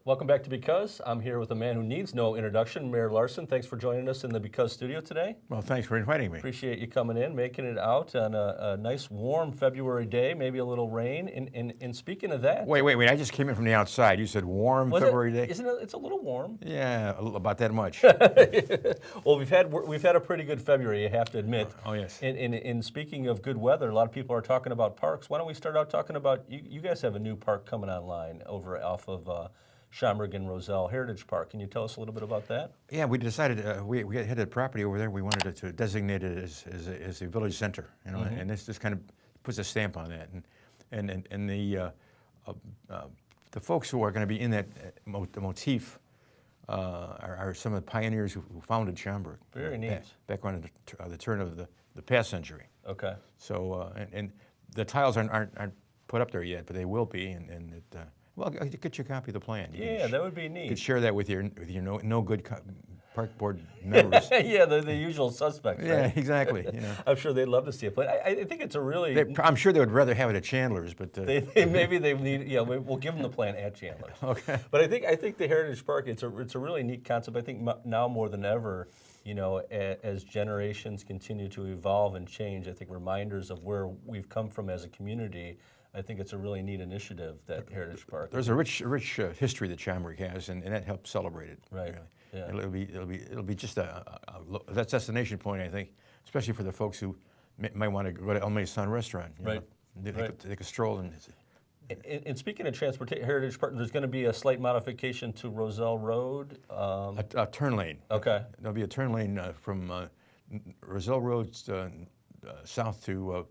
Welcome back to Because. I'm here with a man who needs no introduction, Mayor Larson. Thanks for joining us in the Because studio today. Well, thanks for inviting me. Appreciate you coming in, making it out on a nice warm February day, maybe a little rain. And speaking of that... Wait, I just came in from the outside. You said warm February day? Isn't it? It's a little warm. Yeah, about that much. Well, we've had a pretty good February, you have to admit. Oh, yes. And speaking of good weather, a lot of people are talking about parks. Why don't we start out talking about, you guys have a new park coming online over off of Schaumburg and Roselle Heritage Park. Can you tell us a little bit about that? Yeah, we decided, we had a property over there. We wanted to designate it as a village center, you know, and this just kind of puts a stamp on that. And the folks who are going to be in that the motif are some of the pioneers who founded Schaumburg. Very neat. Back on the turn of the past century. Okay. So, and the tiles aren't put up there yet, but they will be, well, I'll get you a copy of the plan. Yeah, that would be neat. You could share that with your no good park board members. Yeah, the usual suspects. Yeah, right? exactly. You know. I'm sure they'd love to see it, but I think it's a really. I'm sure they would rather have it at Chandler's, but maybe they need. Yeah, we'll give them the plan at Chandler's. Okay. But I think the Heritage Park it's a really neat concept. I think now more than ever, you know, as generations continue to evolve and change, I think reminders of where we've come from as a community. I think it's a really neat initiative, that Heritage Park. There's a rich history that Schaumburg has, and that helps celebrate it. Right. Really. Yeah. It'll be just a destination point, I think, especially for the folks who might want to go to El Mason restaurant. Right. They could stroll and. And speaking of transportation, Heritage Park, there's going to be a slight modification to Roselle Road. A turn lane. Okay. There'll be a turn lane from Roselle Road south to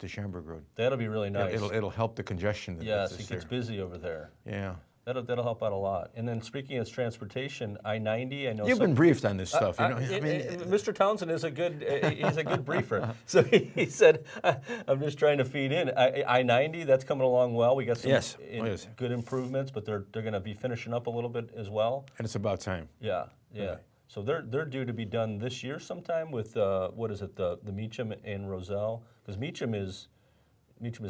Schaumburg Road. That'll be really nice. It'll help the congestion. Yes, it gets busy over there. Yeah. That'll help out a lot. And then speaking of transportation, I-90, I know you've been briefed on this stuff. You know, Mr. Townsend is he's a good briefer. So he said, I'm just trying to feed in. I-90, that's coming along well. We got some good improvements, but they're going to be finishing up a little bit as well. And it's about time. Yeah. Right. So they're due to be done this year sometime with what is it, the Meacham and Roselle? Because Meacham is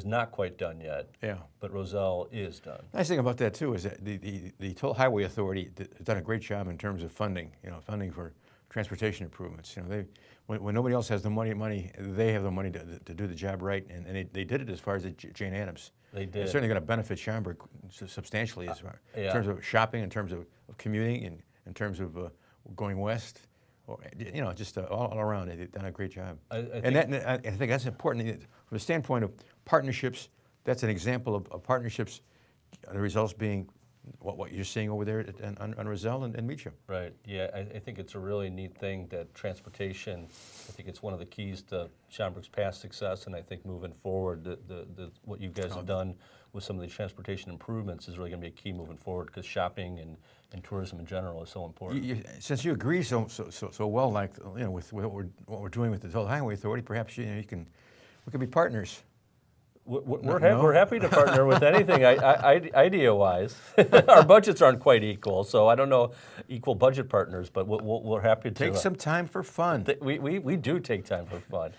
not quite done yet. Yeah. But Roselle is done. Nice thing about that too is that the Toll Highway Authority has done a great job in terms of funding. You know, funding for transportation improvements. You know, when nobody else has the money, they have the money to do the job right, and they did it as far as Jane Addams. They did. It's certainly going to benefit Schaumburg substantially as far in terms of shopping, in terms of commuting, and in terms of going west, or, you know, just all around. They've done a great job. I think that's important from the standpoint of partnerships. That's an example of partnerships. The results being what you're seeing over there on Roselle and Meacham. Right. Yeah. I think it's a really neat thing that transportation. I think it's one of the keys to Schaumburg's past success, and I think moving forward, what you guys have done with some of the transportation improvements is really going to be a key moving forward, because shopping and tourism in general is so important. Since you agree so well, like, you know, with what we're doing with the Toll Highway Authority, perhaps we can be partners. We're happy to partner with anything idea-wise. Our budgets aren't quite equal, so I don't know equal budget partners, but we're happy to take some time for fun. We do take time for fun.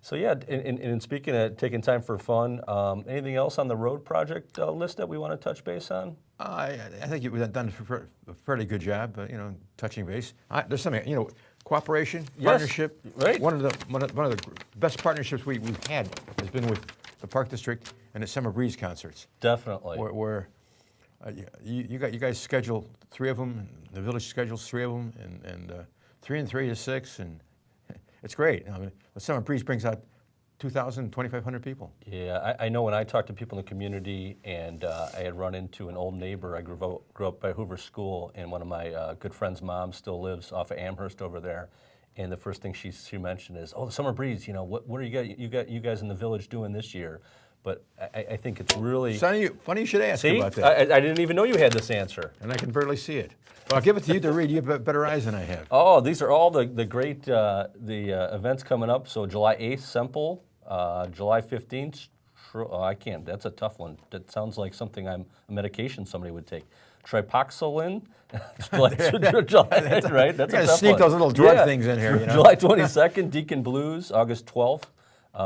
So yeah, and speaking of taking time for fun, anything else on the road project list that we want to touch base on? I think you've done a fairly good job, you know, touching base. There's something, you know, cooperation, partnership. Right. One of the best partnerships we've had has been with the Park District and the Summer Breeze concerts. Definitely. Where you guys schedule 3 of them, and the village schedules 3 of them, and 3 and 3 is 6, and it's great. I mean, the Summer Breeze brings out 2,000, 2,500 people. Yeah, I know when I talk to people in the community, and I had run into an old neighbor. I grew up by Hoover School, and one of my good friend's moms still lives off of Amherst over there. And the first thing she mentioned is, "Oh, the Summer Breeze. You know, what are you guys in the village doing this year?" But I think it's really funny you should ask about that. I didn't even know you had this answer. And I can barely see it. Well, I'll give it to you to read. You have better eyes than I have. Oh, these are all the great events coming up. So July 8th, Semple. July 15th, I can't. That's a tough one. That sounds like something a medication somebody would take. Tripoxolin, July, right? That's a tough sneak one. those little drug things in here. You know? July 22nd, Deacon Blues. August 12th,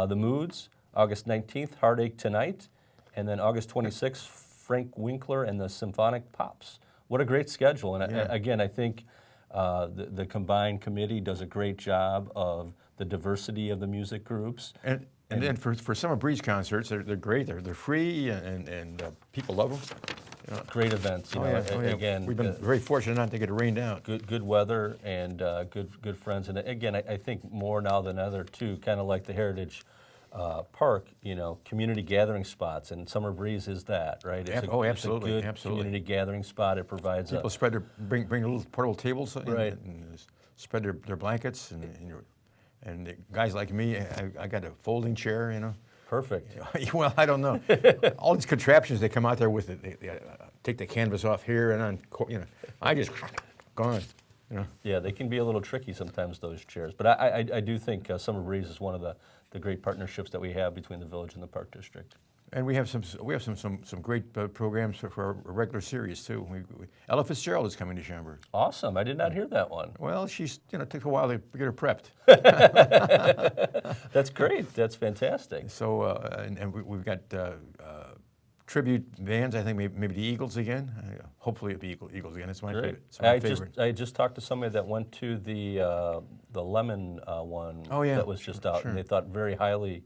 The Moods. August 19th, Heartache Tonight. And then August 26th, Frank Winkler and the Symphonic Pops. What a great schedule. And again, I think the combined committee does a great job of the diversity of the music groups. And then for Summer Breeze concerts, they're great. They're free, and people love them. Great events. You know, again, we've been very fortunate not to get it rained out. Good weather and good friends. And again, I think more now than ever too, kind of like the Heritage Park, you know, community gathering spots, and Summer Breeze is that, right? It's Absolutely, it's a good absolutely. community gathering spot. It provides People bring little portable tables, Right. and spread their blankets, and the guys like me, I got a folding chair, you know. perfect. Well, I don't know. All these contraptions they come out there with, they take the canvas off here and on, you know. I just gone, you know. Yeah, they can be a little tricky sometimes, those chairs. But I do think Summer Breeze is one of the great partnerships that we have between the village and the Park District. And we have some great programs for our regular series too. Ella Fitzgerald is coming to Schaumburg. Awesome. I did not hear that one. Well, she's took a while to get her prepped. That's great. That's fantastic. So and we've got tribute bands. I think maybe the Eagles again. Hopefully it'll be Eagles again. It's my Great. favorite. It's my favorite. I just talked to somebody that went to the Lemon one that was just out, sure. and they thought very highly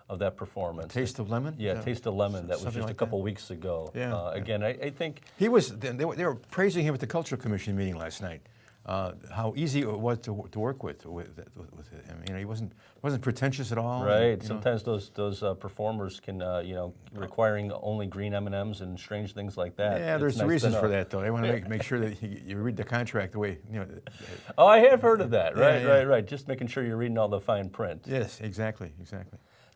of that performance. Taste of Lemon. Yeah, Taste of Lemon. That was something just like a couple weeks ago. Yeah, Again, I think He was. They were praising him at the Cultural Commission meeting last night. How easy it was to work with him. You know, he wasn't pretentious at all. right. You know. Sometimes those performers can, requiring only green M&Ms and strange things like that. Yeah, It's there's nice to reasons know. for that though. They want to make sure that you read the contract the way you know. Oh, I have heard of that. Right, Yeah. right. Just making sure you're reading all the fine print. Yes, exactly.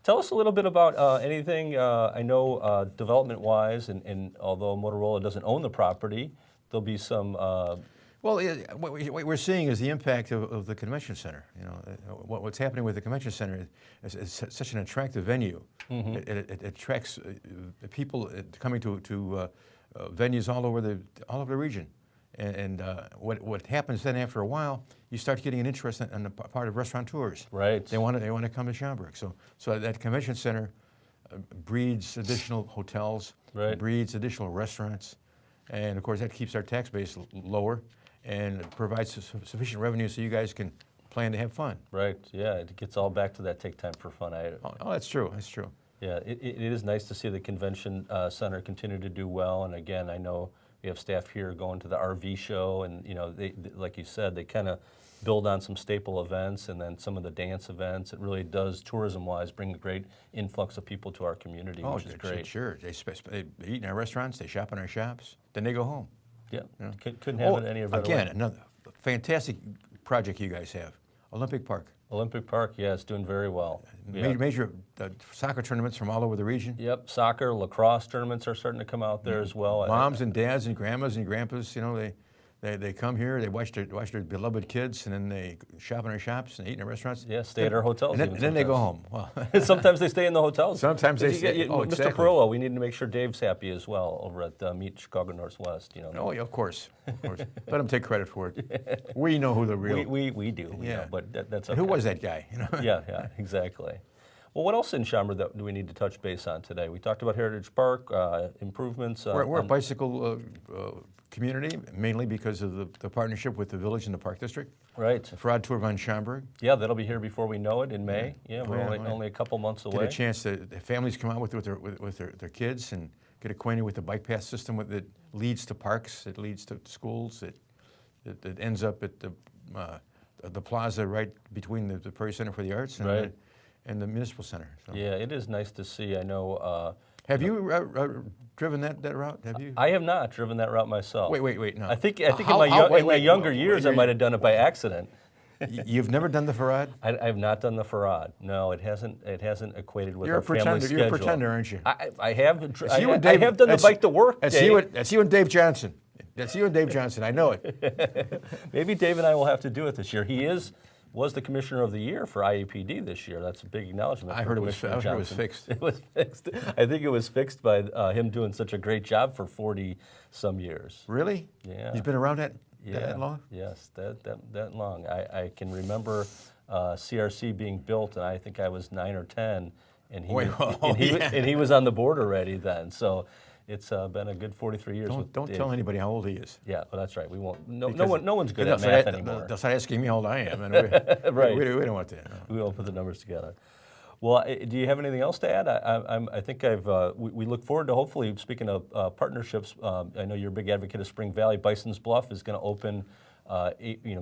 Tell us a little bit about anything, I know development-wise, and although Motorola doesn't own the property, there'll be some... Well, what we're seeing is the impact of the convention center. You know, what's happening with the convention center is such an attractive venue. Mm-hmm. It attracts people coming to venues all over the region. And what happens then after a while, you start getting an interest on the part of restaurateurs. Right. They want to come to Schaumburg. So that convention center breeds additional hotels, Right. breeds additional restaurants, and of course that keeps our tax base lower and provides sufficient revenue so you guys can plan to have fun. Right, yeah, it gets all back to that take time for fun. Oh, that's true. That's true. Yeah, it is nice to see the convention center continue to do well. And again, I know we have staff here going to the RV show, and they like you said, they kind of build on some staple events and then some of the dance events. It really does, tourism-wise, bring a great influx of people to our community, which is great. Sure. They eat in our restaurants, they shop in our shops, then they go home. Yeah, couldn't have it any other way. Again, another fantastic project you guys have, Olympic Park. Olympic Park, yeah, it's doing very well. Yeah. Major soccer tournaments from all over the region. Yep, soccer, lacrosse tournaments are starting to come out there as well. Moms and dads and grandmas and grandpas, they come here, they watch their beloved kids, and then they shop in our shops and eat in our restaurants. Yeah, stay at our hotels. And then they go home. Well, sometimes they stay in the hotels. Sometimes they stay. Mr. Exactly. Perillo, we need to make sure Dave's happy as well over at Meet Chicago Northwest. Oh, yeah, of course. Let him take credit for it. We know who the real. We do. Yeah. Know, but that's okay. And who was that guy? Yeah, exactly. Well, what else in Schaumburg do we need to touch base on today? We talked about Heritage Park, improvements. We're a bicycle community, mainly because of the partnership with the village and the Park District. Right. The Farad Tour von Schaumburg. Yeah, that'll be here before we know it in May. Yeah, we're only a couple months away. Get a chance to families come out with their kids and get acquainted with the bike path system that leads to parks, it leads to schools, it ends up at the plaza right between the Prairie Center for the Arts and the Municipal Center. So. Yeah, it is nice to see. I know. Have you driven that route? Have you? I have not driven that route myself. Wait, no. I think in my younger years I might have done it by accident. You've never done the Farad? I have not done the Farad. No, it hasn't equated with our family schedule. You're a pretender, aren't you? I have done the bike to work. That's you and Dave Johnson. That's you and Dave Johnson. I know it. Maybe Dave and I will have to do it this year. He was the Commissioner of the Year for IAPD this year. That's a big acknowledgement. I heard it was fixed. It was fixed. I think it was fixed by him doing such a great job for 40-some years. Really? Yeah. He's been around that long? Yes, that long. I can remember CRC being built, and I think I was 9 or 10, and he was on the board already then. So It's been a good 43 years. Don't tell anybody how old he is. Yeah, well, that's right. We won't. No Because one's good they'll at start math anymore. They'll start asking me how old I am, and Right. we don't want that. No. We won't put the numbers together. Well, do you have anything else to add? I think we look forward to hopefully, speaking of partnerships, I know you're a big advocate of Spring Valley. Bison's Bluff is going to open,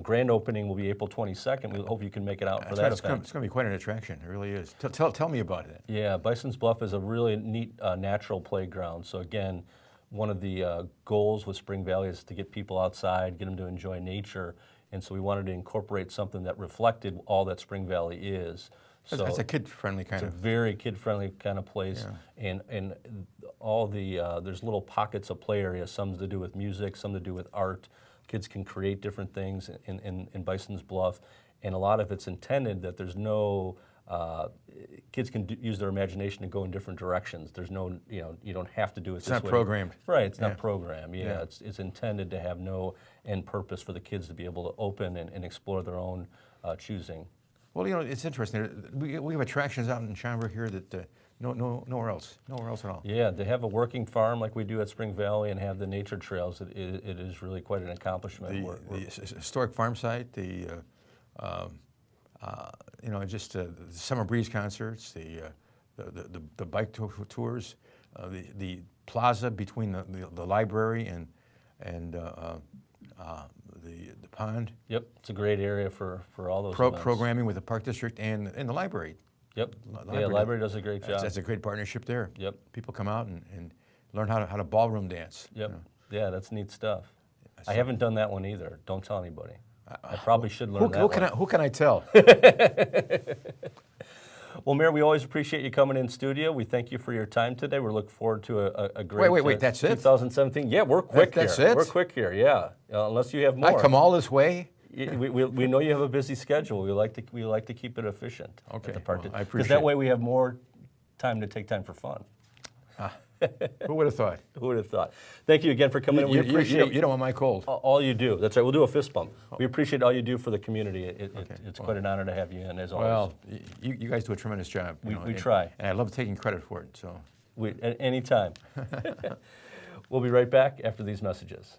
grand opening will be April 22nd. We hope you can make it out for that event. It's going to be quite an attraction. It really is. Tell me about it. Yeah, Bison's Bluff is a really neat natural playground. So again, one of the goals with Spring Valley is to get people outside, get them to enjoy nature. And so we wanted to incorporate something that reflected all that Spring Valley is. So It's a kid-friendly kind of. It's a very kid-friendly kind of place, and all the there's little pockets of play areas. Some to do with music, some to do with art. Kids can create different things in Bison's Bluff, and a lot of it's intended that there's no kids can use their imagination to go in different directions. There's no you don't have to do it. It's not programmed. Right, it's not programmed. Yeah, it's intended to have no end purpose for the kids to be able to open and explore their own choosing. Well, it's interesting. We have attractions out in Schaumburg here that nowhere else at all. Yeah, they have a working farm like we do at Spring Valley, and have the nature trails. It is really quite an accomplishment. The historic farm site, the summer breeze concerts, the bike tours, the plaza between the library and the pond. Yep, it's a great area for all those events. Programming with the Park District and the library. Yep, library does a great job. That's a great partnership there. Yep. People come out and learn how to ballroom dance. Yep, yeah, that's neat stuff. I haven't done that one either. Don't tell anybody. I probably should learn that one. Who can I tell? Well, Mayor, we always appreciate you coming in studio. We thank you for your time today. We're looking forward to a great Wait, that's it? 2017. Yeah, we're quick That's here. it? We're quick here, yeah. Unless you have more. I come all this way? We know you have a busy schedule. We like to keep it efficient. Okay, At the park, well, I because appreciate that way we have more time to take time for fun. Who would have thought? Who would have thought? Thank you again for coming in. We appreciate you don't want my cold. all you do. That's right. We'll do a fist bump. We appreciate all you do for the community. It's quite an honor to have you in, as always. Well, you guys do a tremendous job. We try. And I love taking credit for it. So, Anytime. We'll be right back after these messages.